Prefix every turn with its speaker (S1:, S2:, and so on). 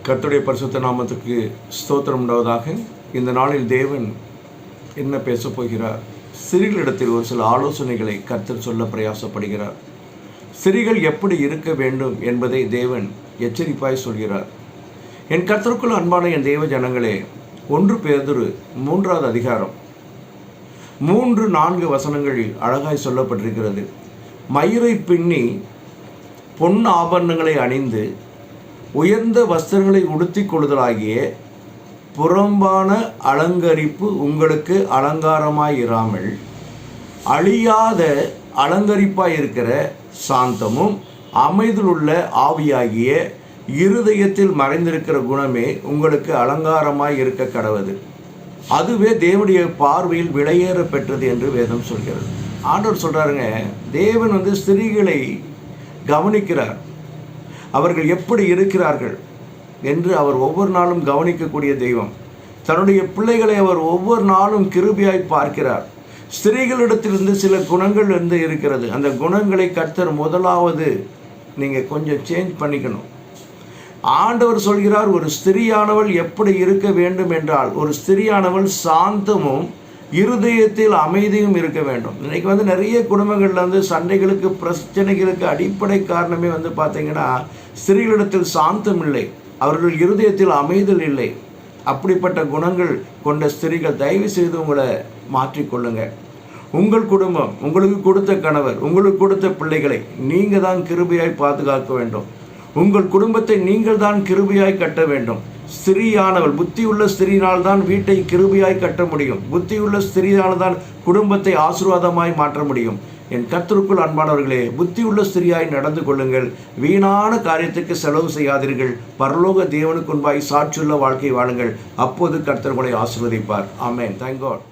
S1: கர்த்தருடைய பரிசுத்த நாமத்துக்கு ஸ்தோத்திரம் உண்டாவதாக. இந்த நாளில் தேவன் என்ன பேசப் போகிறார்? ஸ்திரீகளிடத்தில் ஒரு சில ஆலோசனைகளை கர்த்தர் சொல்ல பிரயாசப்படுகிறார். ஸ்திரீகள் எப்படி இருக்க வேண்டும் என்பதை தேவன் எச்சரிப்பாய் சொல்கிறார். என் கர்த்தருக்குள் அன்பான என் தேவ ஜனங்களே, 1 பேதுரு 3வது அதிகாரம் 3-4 வசனங்களில் அழகாய் சொல்லப்பட்டிருக்கிறது. மயிரை பின்னி பொன் ஆபரணங்களை அணிந்து உயர்ந்த வஸ்திரங்களை உடுத்திக் கொள்ளுதலாகிய புறம்பான அலங்கரிப்பு உங்களுக்கு அலங்காரமாயிராமல் அழியாத அலங்கரிப்பாயிருக்கிற சாந்தமும் அமைதியுள்ள ஆவியாகிய இருதயத்தில் மறைந்திருக்கிற குணமே உங்களுக்கு அலங்காரமாய் இருக்க கடவது. அதுவே தேவனுடைய பார்வையில் விலையேற பெற்றது என்று வேதம் சொல்கிறது. ஆண்டவர் சொல்றாருங்க, தேவன் ஸ்திரீகளை கவனிக்கிறார். அவர்கள் எப்படி இருக்கிறார்கள் என்று அவர் ஒவ்வொரு நாளும் கவனிக்கக்கூடிய தெய்வம். தன்னுடைய பிள்ளைகளை அவர் ஒவ்வொரு நாளும் கிருபையாய் பார்க்கிறார். ஸ்திரீகளிடத்திலிருந்து சில குணங்கள் இருக்கிறது. அந்த குணங்களை கர்த்தர் முதலாவது நீங்கள் கொஞ்சம் சேஞ்ச் பண்ணிக்கணும். ஆண்டவர் சொல்கிறார், ஒரு ஸ்திரீயானவள் எப்படி இருக்க வேண்டும் என்றால், ஒரு ஸ்திரீயானவள் சாந்தமும் இருதயத்தில் அமைதியும் இருக்க வேண்டும். இன்றைக்கி நிறைய குடும்பங்களில் சண்டைகளுக்கு பிரச்சனைகளுக்கு அடிப்படை காரணமே பார்த்தீங்கன்னா, ஸ்திரீகளிடத்தில் சாந்தம் இல்லை, அவர்கள் இருதயத்தில் அமைதல் இல்லை. அப்படிப்பட்ட குணங்கள் கொண்ட ஸ்திரீகள் தயவு செய்து உங்களை மாற்றிக்கொள்ளுங்க. உங்கள் குடும்பம், உங்களுக்கு கொடுத்த கணவர், உங்களுக்கு கொடுத்த பிள்ளைகளை நீங்கள் தான் கிருபையாய் பாதுகாக்க வேண்டும். உங்கள் குடும்பத்தை நீங்கள் தான் கிருபையாய் கட்ட வேண்டும். ஸ்திரீயானவள், புத்தியுள்ள ஸ்திரீனால் தான் வீட்டை கிருபையாய் கட்ட முடியும். புத்தியுள்ள ஸ்திரீயால் தான் குடும்பத்தை ஆசீர்வாதமாய் மாற்ற முடியும். என் கர்த்தருக்குள் அன்பானவர்களே, புத்தியுள்ள ஸ்திரீயாய் நடந்து கொள்ளுங்கள். வீணான காரியத்துக்கு செலவு செய்யாதீர்கள். பரலோக தேவனுக்கு முன்பாய் சாட்சியுள்ள வாழ்க்கை வாழுங்கள். அப்போது கர்த்தர் உங்களை ஆசீர்வதிப்பார். ஆமென். Thank God.